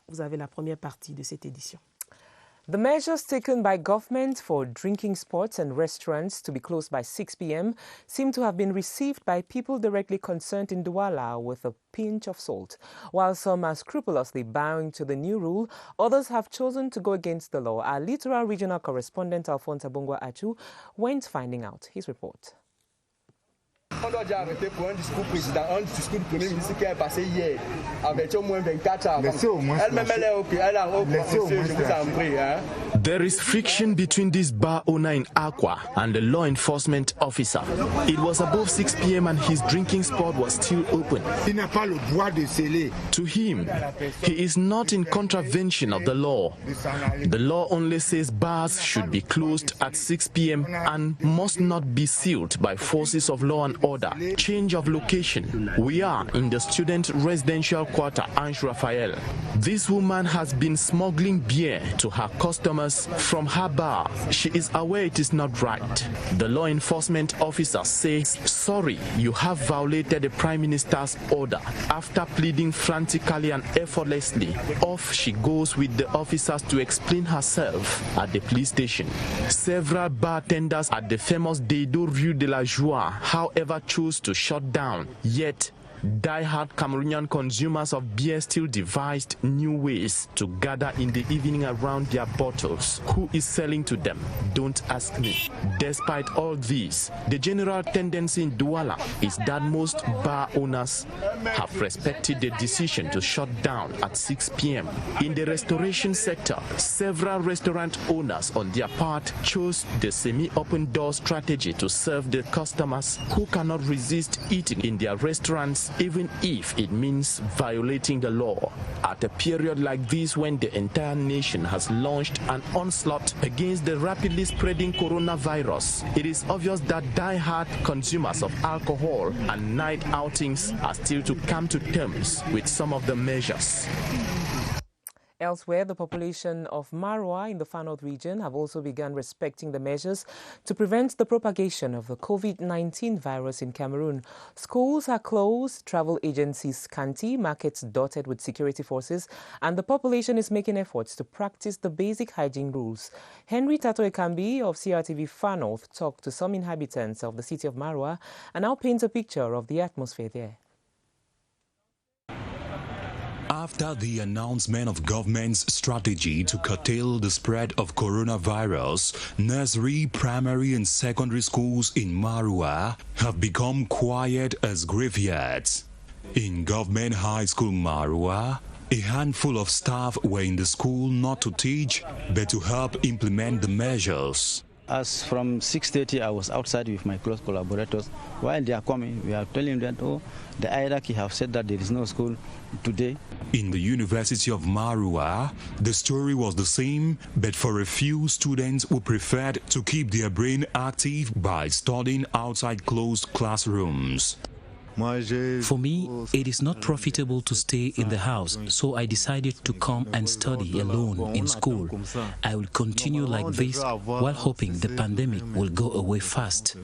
Vous avez la première partie de cette édition. The measures taken by government for drinking spots and restaurants to be closed by 6 p.m. seem to have been received by people directly concerned in Douala with a pinch of salt. While some are scrupulously bowing to the new rule, others have chosen to go against the law. Our Littoral Regional Correspondent Alphonse Abongwa Achu went finding out. His report. On doit déjà arrêter pour un discours président, un discours du Premier ministre qui est passé hier, avec au moins 24 heures. Elle-même, elle est OK, elle a OK, monsieur, je vous en prie. There is friction between this bar owner in Aqua and the law enforcement officer. It was above 6 p.m. and his drinking spot was still open. Il n'a pas le droit de sceller. To him, he is not in contravention of the law. The law only says bars should be closed at 6 p.m. and must not be sealed by forces of law and order. Change of location. We are in the student residential quarter, Ange Raphael. This woman has been smuggling beer to her customers from her bar. She is aware it is not right. The law enforcement officer says, sorry, you have violated the Prime Minister's order. After pleading frantically and effortlessly, off she goes with the officers to explain herself at the police station. Several bartenders at the famous Dedo Rue de la Joie, however, chose to shut down, yet die-hard Cameroonian consumers of beer still devised new ways to gather in the evening around their bottles. Who is selling to them? Don't ask me. Despite all this, the general tendency in Douala is that most bar owners have respected the decision to shut down at 6 p.m. In the restoration sector, several restaurant owners on their part chose the semi-open door strategy to serve the customers who cannot resist eating in their restaurants even if it means violating the law. At a period like this, when the entire nation has launched an onslaught against the rapidly spreading coronavirus, it is obvious that die-hard consumers of alcohol and night outings are still to come to terms with some of the measures. Elsewhere, the population of Marwa in the Far North region have also begun respecting the measures to prevent the propagation of the COVID-19 virus in Cameroon. Schools are closed, travel agencies scanty, markets dotted with security forces, and the population is making efforts to practice the basic hygiene rules. Henry Tato Ekambi of CRTV Far North talked to some inhabitants of the city of Marwa and now paints a picture of the atmosphere there. After the announcement of government's strategy to curtail the spread of coronavirus, nursery, primary and secondary schools in Marwa have become quiet as graveyards. In Government High School Marwa, a handful of staff were in the school not to teach, but to help implement the measures. As from 6:30, I was outside with my close collaborators. While they are coming, we are telling them that, oh, the hierarchy have said that there is no school today. In the University of Marwa, the story was the same, but for a few students who preferred to keep their brain active by studying outside closed classrooms. For me, it is not profitable to stay in the house, so I decided to come and study alone in school. I will continue like this while hoping the pandemic will go away fast.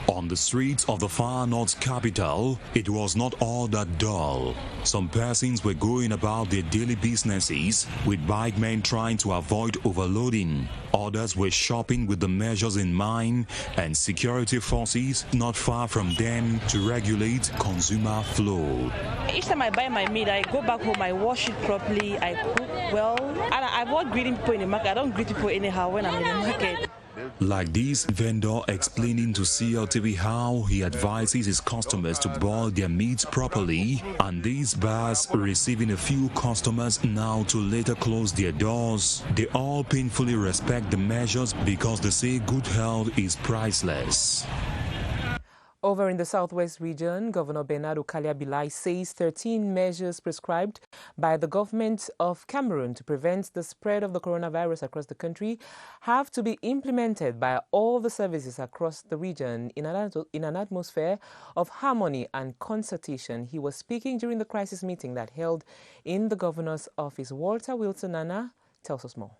On the streets of the Far North capital, it was not all that dull. Some persons were going about their daily businesses, with bikemen trying to avoid overloading. Others were shopping with the measures in mind, and security forces not far from them to regulate consumer flow. Each time I buy my meat, I go back home, I wash it properly, I cook well. And I avoid greeting people in the market. I don't greet people anyhow when I'm in the market. Like this vendor explaining to CLTV how he advises his customers to boil their meats properly, and these bars receiving a few customers now to later close their doors. They all painfully respect the measures because they say good health is priceless. Over in the southwest region, Governor Bernard Okalia-Bilai says 13 measures prescribed by the government of Cameroon to prevent the spread of the coronavirus across the country have to be implemented by all the services across the region in an atmosphere of harmony and consultation. He was speaking during the crisis meeting that held in the governor's office. Walter Wilson Nana tells us more.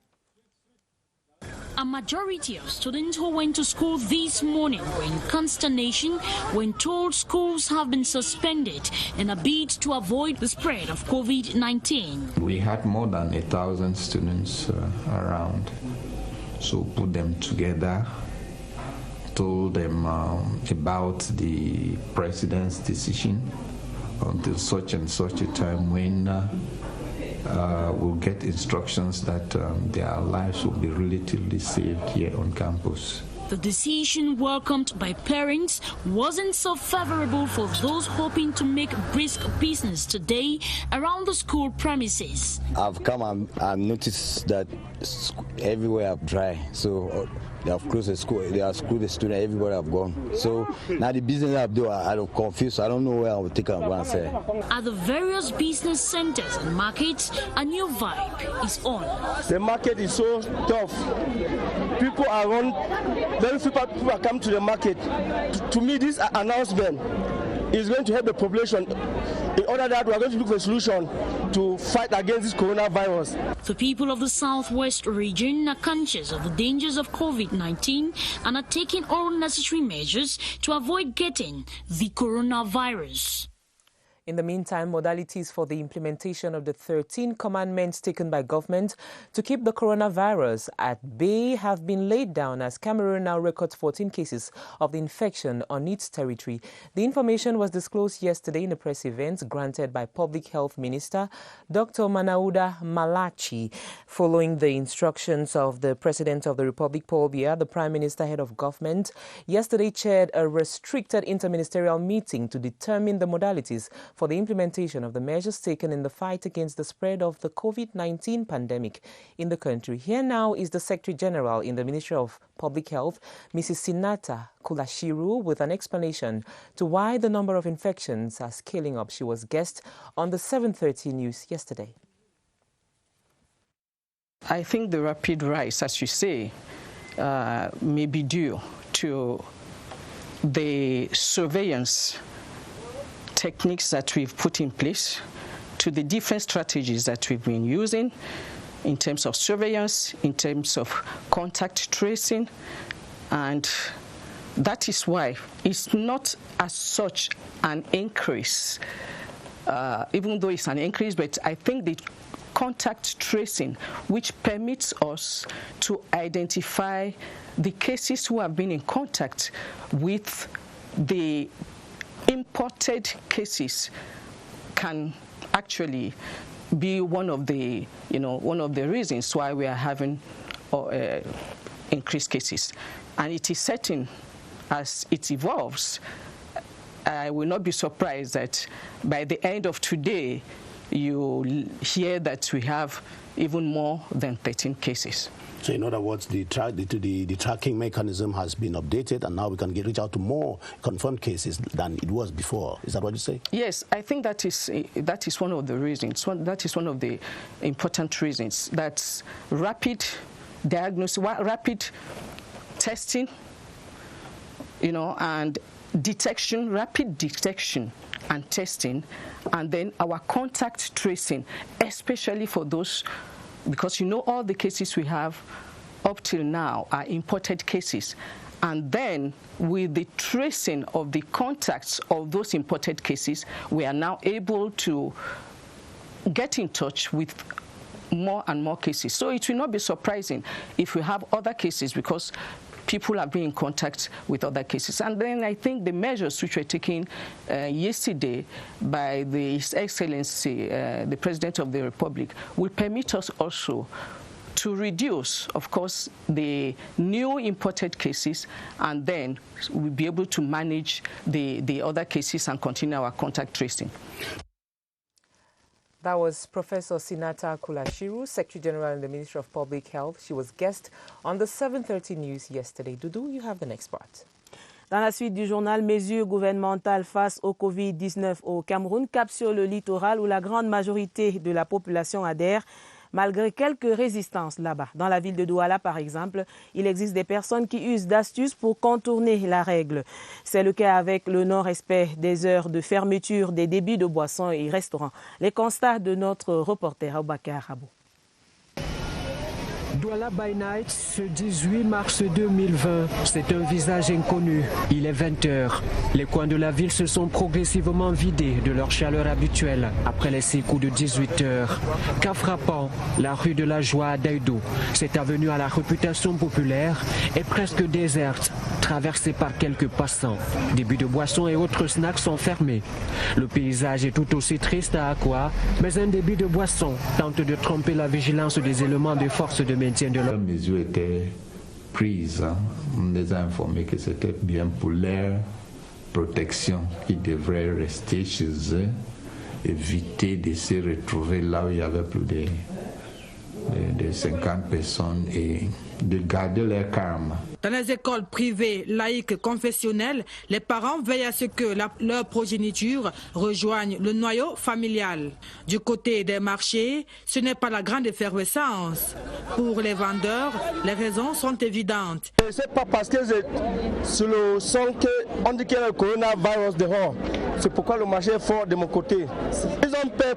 A majority of students who went to school this morning were in consternation when told schools have been suspended in a bid to avoid the spread of COVID-19. We had more than 1,000 students around, so put them together, told them about the president's decision until such and such a time when we'll get instructions that their lives will be relatively safe here on campus. The decision, welcomed by parents, wasn't so favorable for those hoping to make brisk business today around the school premises. I've come and noticed that everywhere are dry, so they have closed the school, they have screwed the student, everybody have gone. So now the business I've done, I'm confused, I don't know where I will take and go and say. At the various business centers and markets, a new vibe is on. The market is so tough. People are on, very few people are coming to the market. To me, this announcement is going to help the population. In order that we are going to look for a solution to fight against this coronavirus. The people of the southwest region are conscious of the dangers of COVID-19 and are taking all necessary measures to avoid getting the coronavirus. In the meantime, modalities for the implementation of the 13 commandments taken by government to keep the coronavirus at bay have been laid down as Cameroon now records 14 cases of the infection on its territory. The information was disclosed yesterday in a press event granted by Public Health Minister Dr. Manauda Malachi. Following the instructions of the President of the Republic, Paul Biya, the Prime Minister, head of government, yesterday chaired a restricted interministerial meeting to determine the modalities for the implementation of the measures taken in the fight against the spread of the COVID-19 pandemic in the country. Here now is the Secretary General in the Ministry of Public Health, Mrs. Sinata Kulashiru, with an explanation to why the number of infections are scaling up. She was guest on the 7:30 News yesterday. I think the rapid rise, as you say, may be due to the surveillance techniques that we've put in place, to the different strategies that we've been using in terms of surveillance, in terms of contact tracing, and that is why it's not as such an increase, even though it's an increase, but I think the contact tracing, which permits us to identify the cases who have been in contact with the imported cases, can actually be one of the reasons why we are having increased cases. And it is certain, as it evolves, I will not be surprised that by the end of today you hear that we have even more than 13 cases. So in other words, the tracking mechanism has been updated, and now we can reach out to more confirmed cases than it was before. Is that what you say? Yes, I think that is one of the reasons. That is one of the important reasons. That's rapid diagnosis, rapid testing, and detection, rapid detection and testing, and then our contact tracing, especially for those. Because all the cases we have up till now are imported cases. And then with the tracing of the contacts of those imported cases, we are now able to get in touch with more and more cases. So it will not be surprising if we have other cases, because people have been in contact with other cases. And then I think the measures which were taken yesterday by His Excellency, the President of the Republic, will permit us also to reduce, of course, the new imported cases, and then we'll be able to manage the other cases and continue our contact tracing. That was Professor Sinata Kulashiru, Secretary General in the Ministry of Public Health. She was guest on the 7:30 News yesterday. Doudou, you have the next part. Dans la suite du journal, mesures gouvernementales face au Covid-19 au Cameroun, cap sur le littoral où la grande majorité de la population adhère, malgré quelques résistances là-bas. Dans la ville de Douala, par exemple, il existe des personnes qui usent d'astuces pour contourner la règle. C'est le cas avec le non-respect des heures de fermeture des débits de boissons et restaurants. Les constats de notre reporter Aboubakar Abou. Douala by Night, ce 18 mars 2020, c'est un visage inconnu. Il est 20h. Les coins de la ville se sont progressivement vidés de leur chaleur habituelle après les 6 coups de 18h. Cas frappant, la rue de la Joie à Daïdou, cette avenue à la réputation populaire, est presque déserte, traversée par quelques passants. Des buts de boissons et autres snacks sont fermés. Le paysage est tout aussi triste à Akwa, mais un débit de boissons tente de tromper la vigilance des éléments de force de maintien de l'ordre. Les mesures étaient prises. On les a informés que c'était bien pour leur protection qu'ils devraient rester chez eux, éviter de se retrouver là où il y avait plus de 50 personnes et de garder leur calme. Dans les écoles privées, laïques, confessionnelles, les parents veillent à ce que leur progéniture rejoigne le noyau familial. Du côté des marchés, ce n'est pas la grande effervescence. Pour les vendeurs, les raisons sont évidentes. Ce n'est pas parce que c'est le son qu'on dit qu'il y a le coronavirus dehors. C'est pourquoi le marché est fort de mon côté. Ils ont peur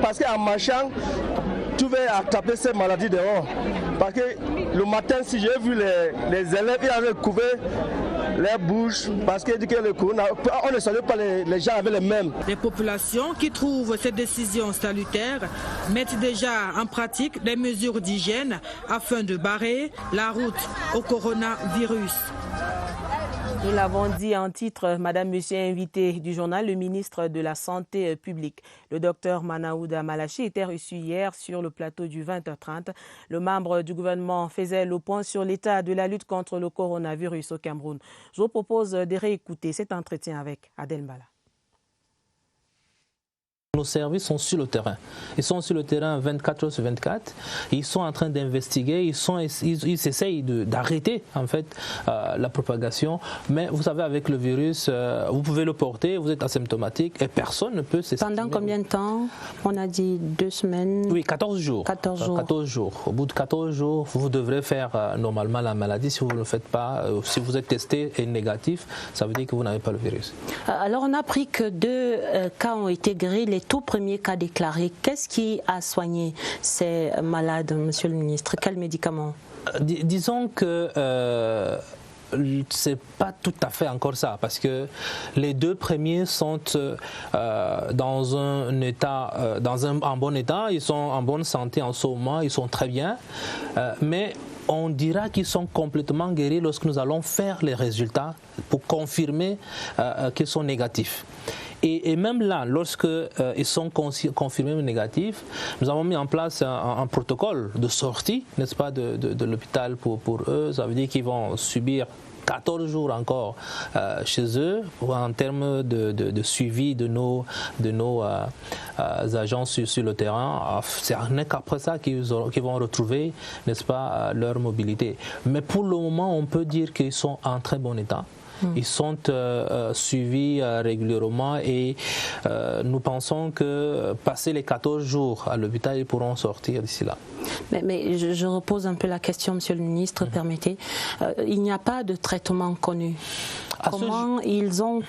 parce qu'en marchant, tu vas attraper ces maladies dehors. Parce que le matin, si j'ai vu les élèves, ils avaient couvert leur bouche parce qu'ils disent que le corona, on ne salue pas les gens avec les mêmes. Les populations qui trouvent cette décision salutaire mettent déjà en pratique des mesures d'hygiène afin de barrer la route au coronavirus. Nous l'avons dit en titre, Madame, Monsieur invité du journal, le ministre de la Santé publique, le docteur Manaouda Malachi, était reçu hier sur le plateau du 20h30. Le membre du gouvernement faisait le point sur l'état de la lutte contre le coronavirus au Cameroun. Je vous propose de réécouter cet entretien avec Adel Mbala. Nos services sont sur le terrain. Ils sont sur le terrain 24 heures sur 24. Ils sont en train d'investiguer. Ils essayent d'arrêter en fait la propagation. Mais vous savez, avec le virus, vous pouvez le porter, vous êtes asymptomatique et personne ne peut s'exprimer. Pendant combien de temps? On a dit 2 semaines. Oui, 14 jours. 14 jours. 14 jours. Au bout de 14 jours, vous devrez faire normalement la maladie. Si vous ne le faites pas, si vous êtes testé et négatif, ça veut dire que vous n'avez pas le virus. Alors on a appris que 2 cas ont été guéris. Les tout premiers cas déclarés. Qu'est-ce qui a soigné ces malades, Monsieur le ministre? Quels médicaments? Disons que c'est pas tout à fait encore ça, parce que les 2 premiers sont dans un état, en bon état, ils sont en bonne santé en ce moment, ils sont très bien, mais on dira qu'ils sont complètement guéris lorsque nous allons faire les résultats pour confirmer qu'ils sont négatifs. Et même là, lorsque ils sont confirmés négatifs, nous avons mis en place un protocole de sortie, n'est-ce pas, de l'hôpital pour eux. Ça veut dire qu'ils vont subir 14 jours encore chez eux en termes de suivi de nos agents sur le terrain. C'est qu'après ça qu'ils vont retrouver, n'est-ce pas, leur mobilité. Mais pour le moment, on peut dire qu'ils sont en très bon état. Ils sont suivis régulièrement et nous pensons que passé les 14 jours à l'hôpital, ils pourront sortir d'ici là. Mais je repose un peu la question, Monsieur le ministre, permettez. Il n'y a pas de traitement connu. Comment ils ont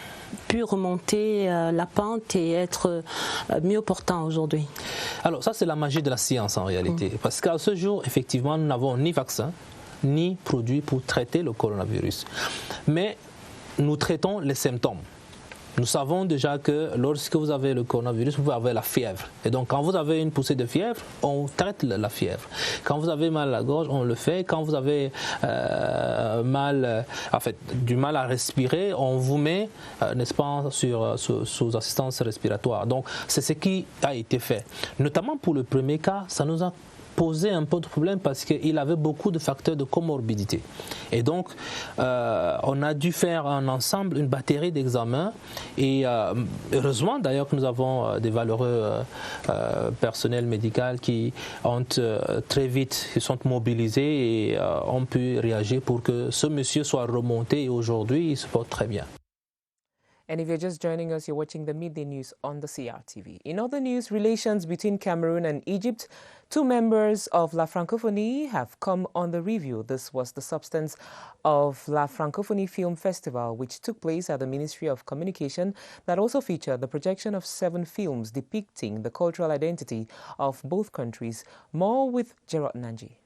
pu remonter la pente et être mieux portants aujourd'hui? Alors ça, c'est la magie de la science en réalité. Parce qu'à ce jour, effectivement, nous n'avons ni vaccin, ni produit pour traiter le coronavirus. Mais nous traitons les symptômes. Nous savons déjà que lorsque vous avez le coronavirus, vous pouvez avoir la fièvre. Et donc, quand vous avez une poussée de fièvre, on traite la fièvre. Quand vous avez mal à la gorge, on le fait. Quand vous avez du mal à respirer, on vous met, n'est-ce pas, sous assistance respiratoire. Donc, c'est ce qui a été fait. Notamment pour le premier cas, ça nous a posé un peu de problème parce qu'il avait beaucoup de facteurs de comorbidité. Et donc, on a dû faire une batterie d'examens et heureusement d'ailleurs que nous avons des valeureux personnels médicaux qui ont très vite, ils sont mobilisés et ont pu réagir pour que ce monsieur soit remonté et aujourd'hui il se porte très bien. And if you're just joining us, you're watching the Midday News on the CRTV. In other news, relations between Cameroon and Egypt, 2 members of La Francophonie have come on the review. This was the substance of La Francophonie Film Festival, which took place at the Ministry of Communication, that also featured the projection of 7 films depicting the cultural identity of both countries. More with Gerard Nanji.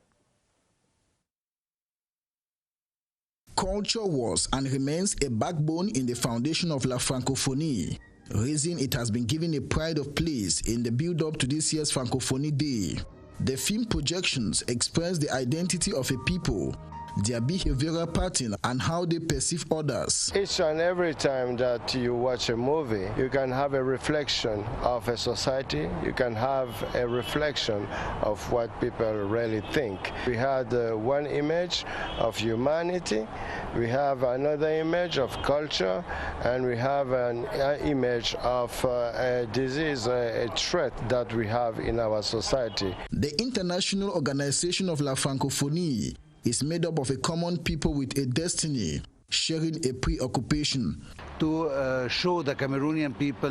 Culture was and remains a backbone in the foundation of La Francophonie. Reason it has been given a pride of place in the build-up to this year's Francophonie Day. The film projections express the identity of a people, their behavioral pattern, and how they perceive others. Each and every time that you watch a movie, you can have a reflection of a society, you can have a reflection of what people really think. We had one image of humanity, we have another image of culture, and we have an image of a disease, a threat that we have in our society. The International Organization of La Francophonie is made up of a common people with a destiny, sharing a preoccupation. To show the Cameroonian people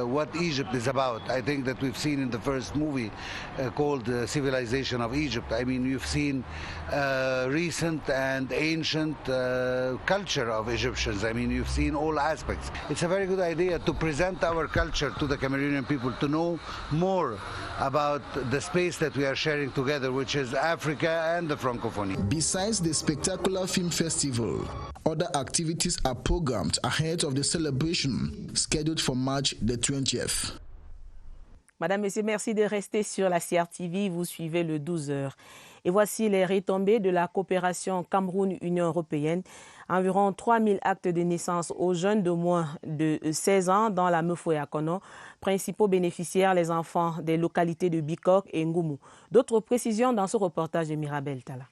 what Egypt is about. I think that we've seen in the first movie called Civilization of Egypt. I mean, you've seen recent and ancient culture of Egyptians. I mean, you've seen all aspects. It's a very good idea to present our culture to the Cameroonian people, to know more about the space that we are sharing together, which is Africa and the Francophonie. Besides the spectacular film festival, other activities are programmed ahead of the celebration scheduled for March the 20th. Madame, Messieurs, merci de rester sur la CRTV. Vous suivez le 12h. Et voici les retombées de la coopération Cameroun-Union européenne. Environ 3000 actes de naissance aux jeunes de moins de 16 ans dans la Mefoué-Akono. Principaux bénéficiaires, les enfants des localités de Bikok et Ngoumou. D'autres précisions dans ce reportage de Mirabel Tala.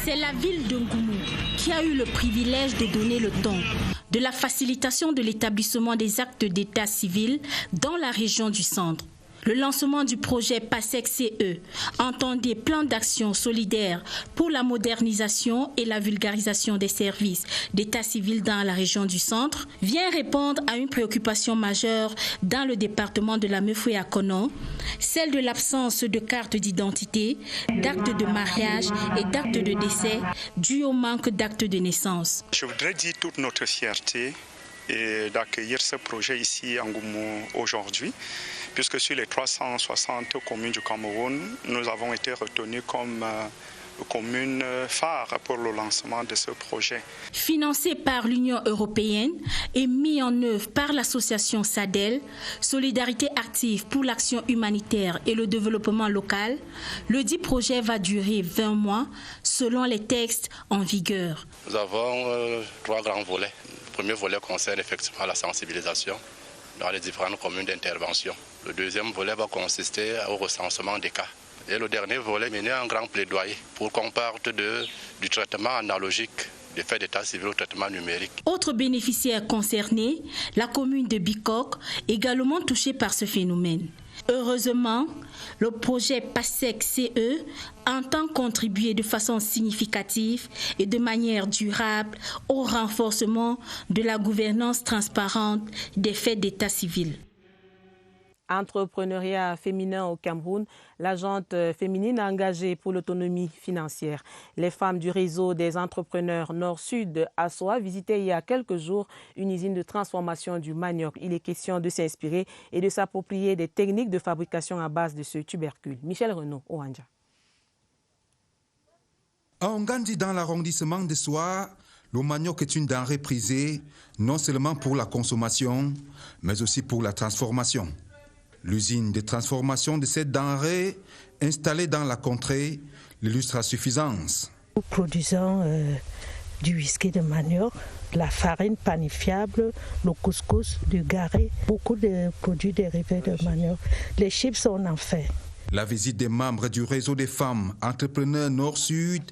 C'est la ville de Ngoumou qui a eu le privilège de donner le ton de la facilitation de l'établissement des actes d'état civil dans la région du centre. Le lancement du projet PASEC-CE, entendez plan d'action solidaire pour la modernisation et la vulgarisation des services d'état civil dans la région du centre, vient répondre à une préoccupation majeure dans le département de la Mefoué-Akono, celle de l'absence de carte d'identité, d'actes de mariage et d'actes de décès dû au manque d'actes de naissance. Je voudrais dire toute notre fierté d'accueillir ce projet ici en Ngoumou aujourd'hui, puisque sur les 360 communes du Cameroun, nous avons été retenus comme commune phare pour le lancement de ce projet. Financé par l'Union européenne et mis en œuvre par l'association SADEL, Solidarité active pour l'action humanitaire et le développement local, le dit projet va durer 20 mois selon les textes en vigueur. Nous avons 3 grands volets. Le premier volet concerne effectivement la sensibilisation dans les différentes communes d'intervention. Le deuxième volet va consister au recensement des cas. Et le dernier volet mener un grand plaidoyer pour qu'on parte du traitement analogique des faits d'état civil au traitement numérique. Autre bénéficiaire concerné, la commune de Bikok, également touchée par ce phénomène. Heureusement, le projet PASEC-CE entend contribuer de façon significative et de manière durable au renforcement de la gouvernance transparente des faits d'état civil. Entrepreneuriat féminin au Cameroun, l'agente féminine engagée pour l'autonomie financière. Les femmes du réseau des entrepreneurs Nord-Sud à Soa visitaient il y a quelques jours une usine de transformation du manioc. Il est question de s'inspirer et de s'approprier des techniques de fabrication à base de ce tubercule. Michel Renaud, Oanja. À Ongandi, dans l'arrondissement de Soa, le manioc est une denrée prisée non seulement pour la consommation, mais aussi pour la transformation. L'usine de transformation de cette denrée, installée dans la contrée, l'illustre à suffisance. Nous produisons du whisky de manioc, la farine panifiable, le couscous, du garé, beaucoup de produits dérivés de manioc. Les chips, on en fait. La visite des membres du réseau des femmes entrepreneurs Nord-Sud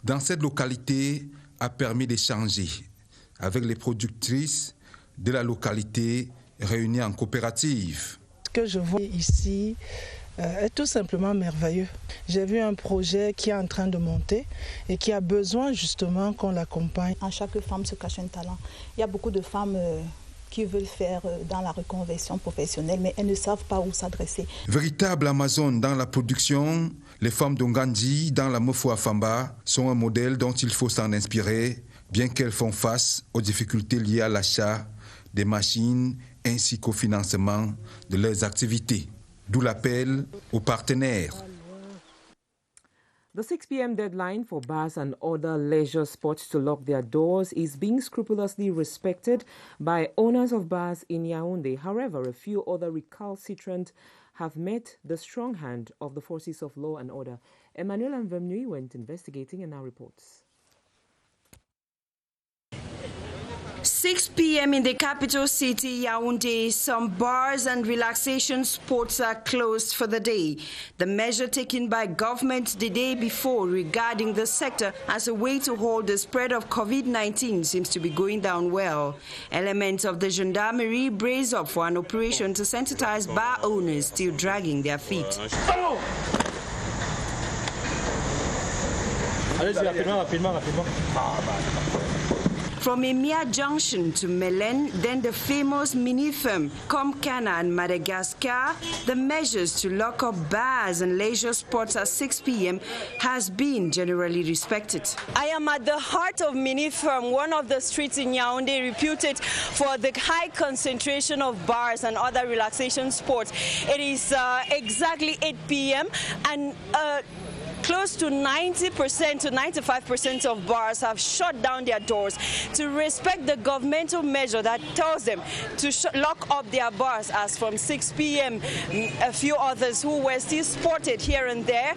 dans cette localité a permis d'échanger avec les productrices de la localité réunies en coopérative. Ce que je vois ici est tout simplement merveilleux. J'ai vu un projet qui est en train de monter et qui a besoin justement qu'on l'accompagne. En chaque femme se cache un talent. Il y a beaucoup de femmes qui veulent faire dans la reconversion professionnelle, mais elles ne savent pas où s'adresser. Véritable Amazone dans la production, les femmes d'Ongandi dans la Mefoué-Afamba sont un modèle dont il faut s'en inspirer, bien qu'elles font face aux difficultés liées à l'achat des machines ainsi qu'au financement de leurs activités. D'où l'appel aux partenaires. The 6 p.m. deadline for bars and other leisure spots to lock their doors is being scrupulously respected by owners of bars in Yaoundé. However, a few other recalcitrant have met the strong hand of the forces of law and order. Emmanuel Mvemnui went investigating and now reports. 6 p.m. in the capital city, Yaoundé, some bars and relaxation spots are closed for the day. The measure taken by government the day before regarding the sector as a way to halt the spread of COVID-19 seems to be going down well. Elements of the gendarmerie brace up for an operation to sensitize bar owners still dragging their feet. From Emia Junction to Melen, then the famous mini-firm Comcana and Madagascar, the measures to lock up bars and leisure spots at 6 p.m. has been generally respected. I am at the heart of mini-firm, one of the streets in Yaoundé reputed for the high concentration of bars and other relaxation spots. It is exactly 8 p.m. and close to 90% to 95% of bars have shut down their doors to respect the governmental measure that tells them to lock up their bars as from 6 p.m. A few others who were still spotted here and there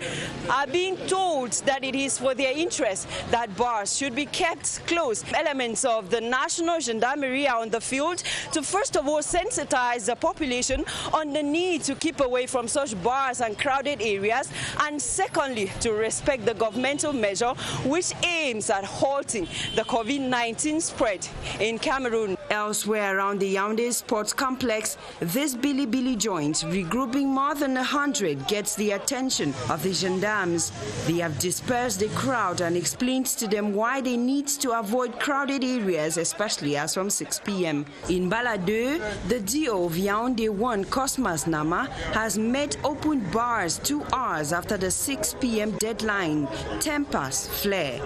are being told that it is for their interest that bars should be kept closed. Elements of the National Gendarmerie are on the field to first of all sensitize the population on the need to keep away from such bars and crowded areas, and secondly, to respect the governmental measure which aims at halting the COVID-19 spread in Cameroon. Elsewhere around the Yaoundé Sports Complex, this Billy joint, regrouping more than 100, gets the attention of the gendarmes. They have dispersed the crowd and explained to them why they need to avoid crowded areas, especially as from 6 p.m. In Baladeu, the DO of Yaoundé 1, Cosmas Nama, has met open bars 2 hours after the 6 p.m. deadline. Tempers flare.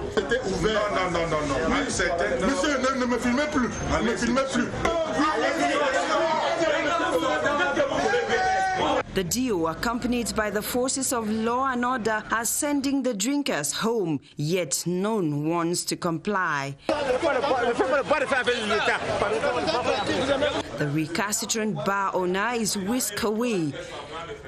Monsieur, ne me filmez plus. Ne me filmez plus. The DO, accompanied by the forces of law and order, are sending the drinkers home, yet none wants to comply. The recalcitrant bar owner is whisked away.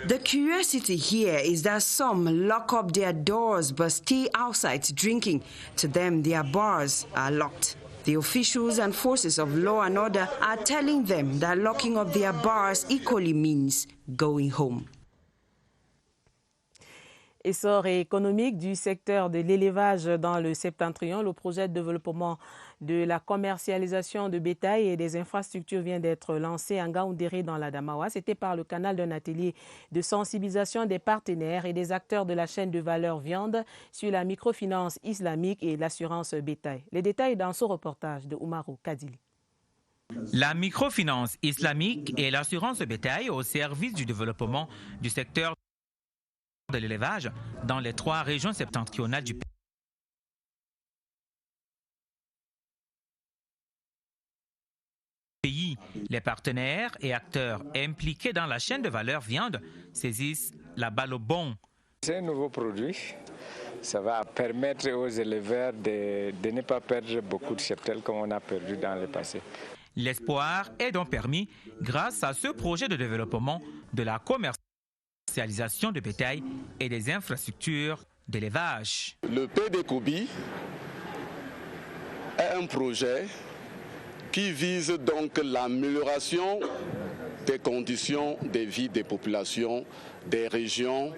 The curiosity here is that some lock up their doors but stay outside drinking. To them, their bars are locked. The officials and forces of law and order are telling them that locking up their bars equally means going home. Essor économique du secteur de l'élevage dans le septentrion, le projet de développement de la commercialisation de bétail et des infrastructures vient d'être lancé en Gaoundéré dans la Damawa. C'était par le canal d'un atelier de sensibilisation des partenaires et des acteurs de la chaîne de valeur viande sur la microfinance islamique et l'assurance bétail. Les détails dans ce reportage de Oumarou Kadili. La microfinance islamique et l'assurance bétail au service du développement du secteur de l'élevage dans les 3 régions septentrionales du pays. Les partenaires et acteurs impliqués dans la chaîne de valeur viande saisissent la balle au bond. C'est un nouveau produit. Ça va permettre aux éleveurs de ne pas perdre beaucoup de cheptels comme on a perdu dans le passé. L'espoir est donc permis grâce à ce projet de développement de la commercialisation de bétail et des infrastructures d'élevage. Le PDCOBI est un projet qui vise donc l'amélioration des conditions de vie des populations des régions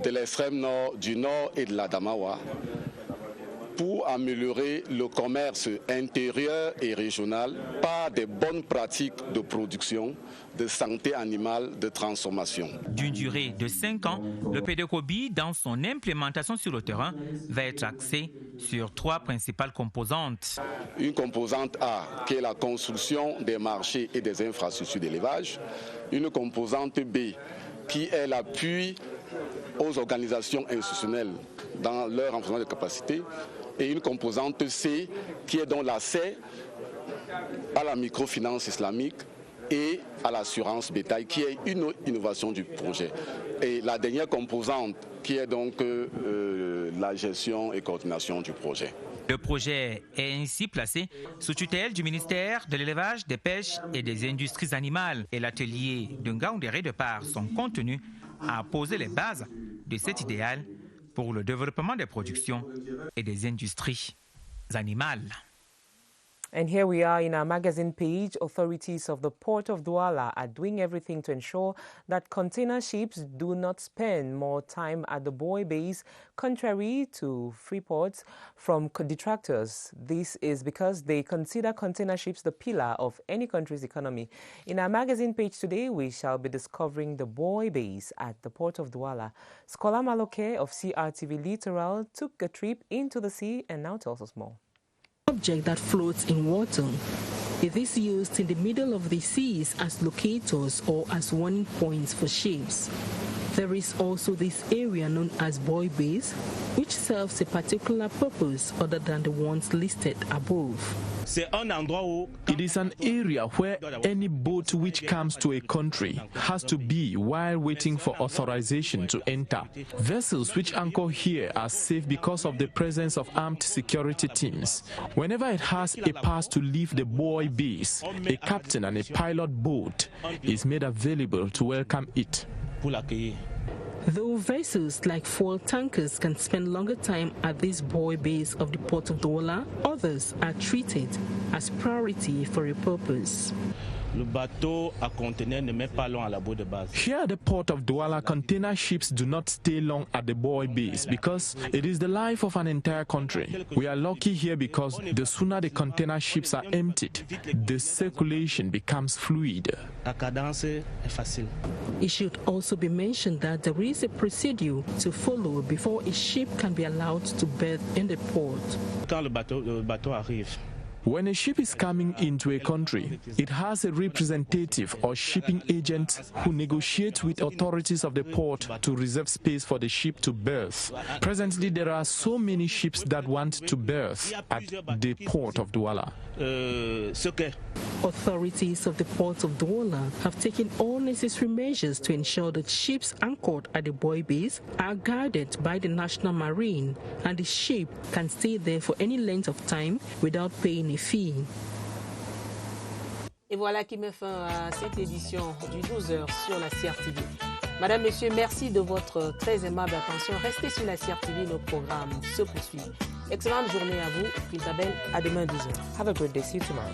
de l'extrême nord, du nord et de la Damawa, pour améliorer le commerce intérieur et régional par des bonnes pratiques de production, de santé animale, de transformation. D'une durée de 5 ans, le PDCOBI, dans son implémentation sur le terrain, va être axé sur 3 principales composantes. Une composante A, qui est la construction des marchés et des infrastructures d'élevage. Une composante B, qui est l'appui aux organisations institutionnelles dans leur renforcement de capacité. Et une composante C qui est dans l'accès à la microfinance islamique et à l'assurance bétail, qui est une innovation du projet. Et la dernière composante qui est donc la gestion et coordination du projet. Le projet est ainsi placé sous tutelle du ministère de l'Élevage, des Pêches et des Industries animales. Et l'atelier de Ngaoundéré, de par son contenu, a posé les bases de cet idéal pour le développement des productions et des industries animales. And here we are in our magazine page. Authorities of the Port of Douala are doing everything to ensure that container ships do not spend more time at the buoy base, contrary to reports from detractors. This is because they consider container ships the pillar of any country's economy. In our magazine page today, we shall be discovering the buoy base at the Port of Douala. Scholar Maloke of CRTV Littoral took a trip into the sea and now tells us more. Object that floats in water. It is used in the middle of the seas as locators or as warning points for ships. There is also this area known as buoy base, which serves a particular purpose other than the ones listed above. It is an area where any boat which comes to a country has to be while waiting for authorization to enter. Vessels which anchor here are safe because of the presence of armed security teams. Whenever it has a pass to leave the buoy base, a captain and a pilot boat is made available to welcome it. Though vessels like fuel tankers can spend longer time at this buoy base of the Port of Douala, others are treated as priority for a purpose. Here at the Port of Douala, container ships do not stay long at the buoy base because it is the life of an entire country. We are lucky here because the sooner the container ships are emptied, the circulation becomes fluid. It should also be mentioned that there is a procedure to follow before a ship can be allowed to berth in the port. When a ship is coming into a country, it has a representative or shipping agent who negotiates with authorities of the port to reserve space for the ship to berth. Presently, there are so many ships that want to berth at the Port of Douala. Authorities of the Port of Douala have taken all necessary measures to ensure that ships anchored at the buoy base are guarded by the National Marine and the ship can stay there for any length of time without paying a fee. Et voilà qui met fin à cette édition du 12h sur la CRTV. Madame, Messieurs, merci de votre très aimable attention. Restez sur la CRTV, nos programmes se poursuivent. Excellente journée à vous. Phil Tabel, à demain 12h. Have a great day. See you tomorrow.